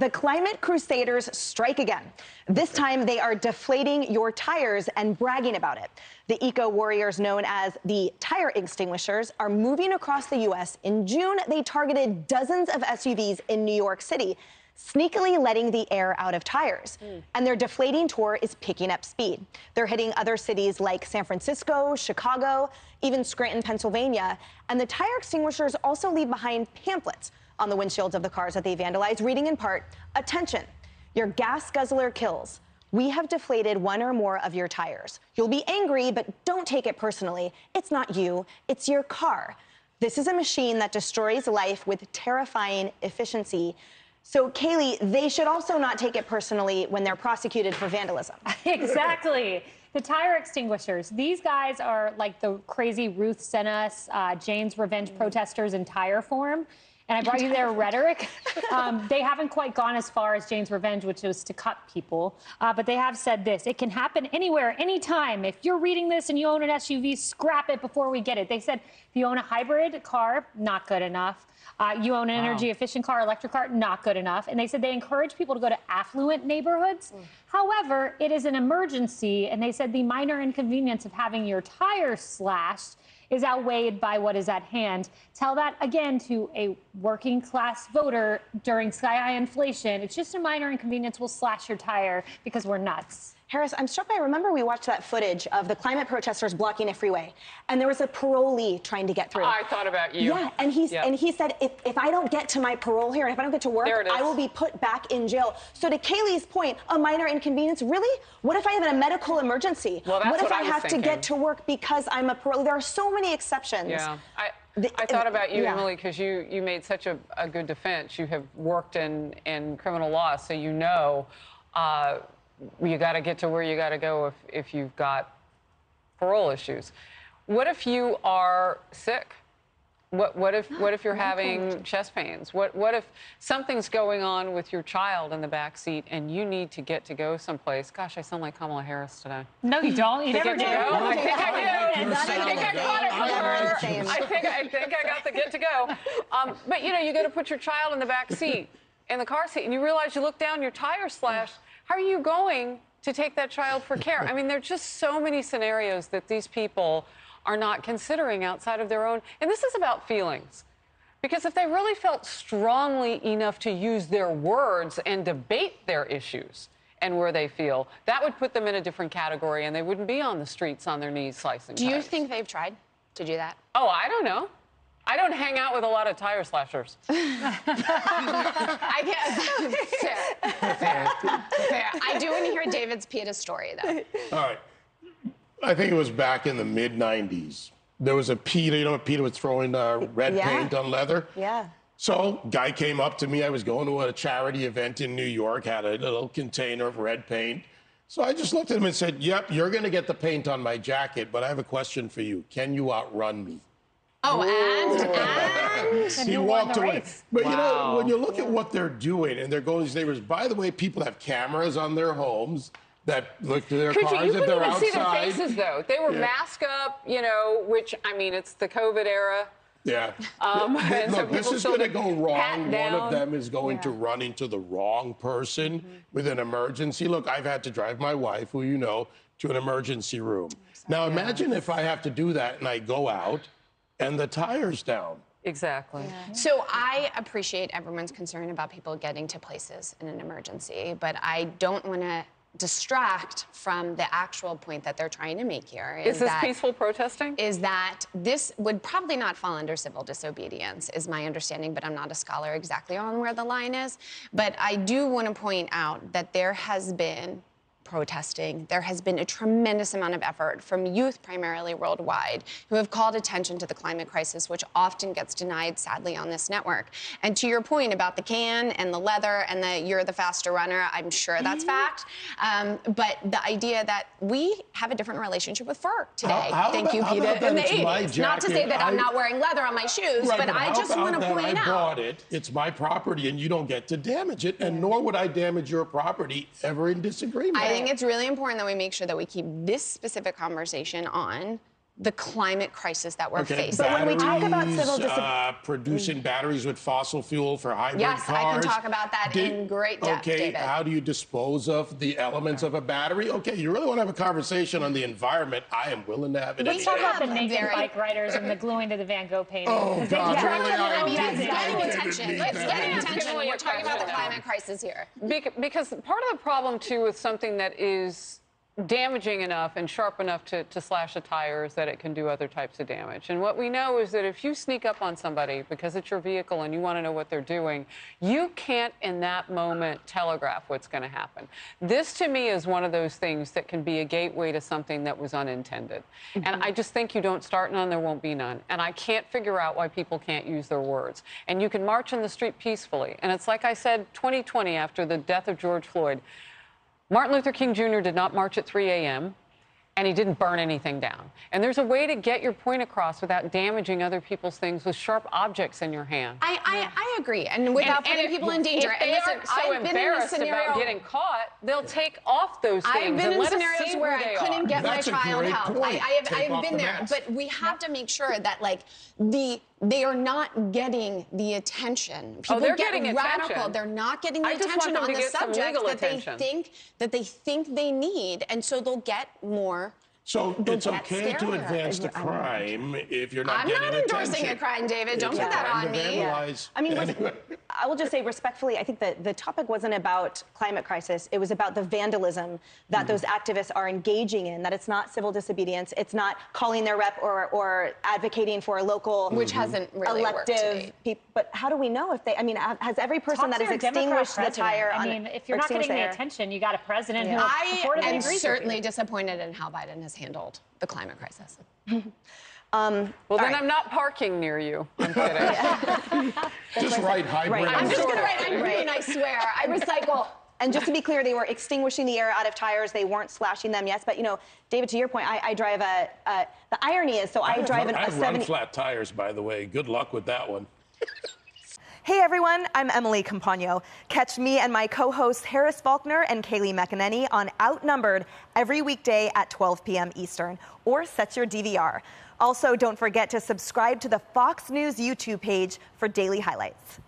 the climate crusaders strike again. This time, they are deflating your tires and bragging about it. The eco-warriors known as the tire extinguishers are moving across the U.S. In June, they targeted dozens of SUVs in New York City, sneakily letting the air out of tires. And their deflating tour is picking up speed. They're hitting other cities like San Francisco, Chicago, even Scranton, Pennsylvania. And the tire extinguishers also leave behind pamphlets on the windshields of the cars that they vandalize, reading in part, "Attention, your gas guzzler kills. We have deflated one or more of your tires. You'll be angry, but don't take it personally. It's not you, it's your car. This is a machine that destroys life with terrifying efficiency." So, Kaylee, they should also not take it personally when they're prosecuted for vandalism. Exactly. The tire extinguishers. These guys are like the crazy Ruth sent us, Jane's revenge protesters in tire form. And I brought you their rhetoric. They haven't quite gone as far as Jane's revenge, which was to cut people. But they have said this: it can happen anywhere, anytime. If you're reading this and you own an SUV, scrap it before we get it. They said if you own a hybrid car, not good enough. You own an energy-efficient car, electric car, not good enough. And they said they encourage people to go to affluent neighborhoods. However, it is an emergency. And they said the minor inconvenience of having your tires slashed is outweighed by what is at hand. Tell that again to a working class voter during sky-high inflation. It's just a minor inconvenience. We'll slash your tire because we're nuts. Harris, I'm struck by, remember we watched that footage of the climate protesters blocking a freeway, and there was a parolee trying to get through. I thought about you. Yeah, and he said, if I don't get to my parole here, and if I don't get to work, I will be put back in jail. So to Kaylee's point, a minor inconvenience, really? What if I have a medical emergency? Well, that's what if what I have to get to work because I'm a parolee? There are so many exceptions. Yeah. I thought about you, Emily, because you made such a good defense. You have worked in criminal law, so you know you got to get to where you got to go if you've got parole issues. What if you are sick? What if you're having chest pains? What if something's going on with your child in the back seat and you need to go someplace? Gosh, I sound like Kamala Harris today. No, you don't. You never do. I think I do. I think I got it from her. I think I got the get to go. But you know, you got to put your child in the back seat, in the car seat, and you realize you look down, your tire's slashed. How are you going to take that child for care? I mean, there are just so many scenarios that these people are not considering outside of their own. And this is about feelings. Because if they really felt strongly enough to use their words and debate their issues and where they feel, that would put them in a different category and they wouldn't be on the streets on their knees slicing Do you tires. think they've tried to do that? Oh, I don't know. I don't hang out with a lot of tire slashers. I guess. Fair. I do want to hear David's PETA story, though. All right. I think it was back in the mid-'90s. There was a PETA, you know what PETA was throwing red paint on leather? Yeah. So guy came up to me. I was going to a charity event in New York, had a little container of red paint. So I just looked at him and said, yep, you're going to get the paint on my jacket, but I have a question for you. Can you outrun me? Oh, and he walked away. But you know, when you look at what they're doing, and they're going to these neighbors, by the way, people have cameras on their homes that look to their cars if they're outside. You couldn't even see their faces, though. They were masked up, you know, which, I mean, it's the COVID era. Yeah. Look, this is going to go wrong. One of them is going to run into the wrong person with an emergency. Look, I've had to drive my wife, who you know, to an emergency room. Now, imagine if I have to do that and I go out and the tire's down. Exactly. Yeah. So I appreciate everyone's concern about people getting to places in an emergency, but I don't want to distract from the actual point that they're trying to make here. Is this peaceful protesting? Is that this would probably not fall under civil disobedience, is my understanding, but I'm not a scholar exactly on where the line is. But I do want to point out that there has been protesting. There has been a tremendous amount of effort from youth, primarily worldwide, who have called attention to the climate crisis, which often gets denied, sadly, on this network. And to your point about the can and the leather and the you're the faster runner, I'm sure that's fact. But the idea that we have a different relationship with fur today. Thank you, PETA, in the 80s. Not to say that I'm not wearing leather on my shoes, but I just want to point out. I bought it. It's my property, and you don't get to damage it, and nor would I damage your property ever in disagreement. I think it's really important that we make sure that we keep this specific conversation on the climate crisis that we're facing. But when we talk about civil producing batteries with fossil fuel for hybrid yes, cars. I can talk about that in great depth, Okay, David. how do you dispose of the elements of a battery? Okay, you really want to have a conversation on the environment. I am willing to have it. Let's talk about the naked bike riders and the gluing to the Van Gogh painting. Oh, God, really? It's getting attention. It's getting attention. We're talking about the climate crisis here. Because part of the problem, too, with something that is damaging enough and sharp enough to slash a tire is that it can do other types of damage. And what we know is that if you sneak up on somebody because it's your vehicle and you want to know what they're doing, you can't in that moment telegraph what's going to happen. This, to me, is one of those things that can be a gateway to something that was unintended. And I just think you don't start none, there won't be none. And I can't figure out why people can't use their words. And you can march in the street peacefully. And it's like I said, 2020, after the death of George Floyd, Martin Luther King Jr. did not march at 3 a.m., and he didn't burn anything down. And there's a way to get your point across without damaging other people's things with sharp objects in your hand. I agree, and without putting people in danger. If they aren't so embarrassed about getting caught, they'll take off those things. I've been and in let scenarios us see where who I they couldn't are. get That's my a child great help. point. I Take have off been the there, mask. but we have to make sure that they are not getting the attention. People they're get getting radical. attention. They're not getting the I just want attention them on to the get some subject legal that attention. they think they need, and so they'll get more. So it's get okay to scarier. advance the crime if you're not I'm getting not endorsing attention. a crime, David. Don't It's put a that crime on to me. vandalize. I mean, Anyway. I will just say respectfully, I think that the topic wasn't about climate crisis. It was about the vandalism that those activists are engaging in, that it's not civil disobedience. It's not calling their rep or advocating for a local Which hasn't really worked to elective date. But how do we know if they, I mean, has every person Talk that to has your Democrat extinguished the president. tire I on mean, if you're not getting the attention, you got a president who I reportedly am agrees with certainly you. disappointed in how Biden has handled the climate crisis. Well, then I'm not parking near you. I'm kidding. Just write hybrid. Right. on I'm the just side. gonna write, I'm green, I swear. I recycle. And just to be clear, they were extinguishing the air out of tires. They weren't slashing them, yes. But, you know, David, to your point, I drive the irony is, so I drive a I 70... run flat tires, by the way. Good luck with that one. Hey everyone, I'm Emily Compagno. Catch me and my co-hosts Harris Faulkner and Kaylee McEnany on Outnumbered every weekday at 12 p.m. Eastern, or set your DVR. Also, don't forget to subscribe to the Fox News YouTube page for daily highlights.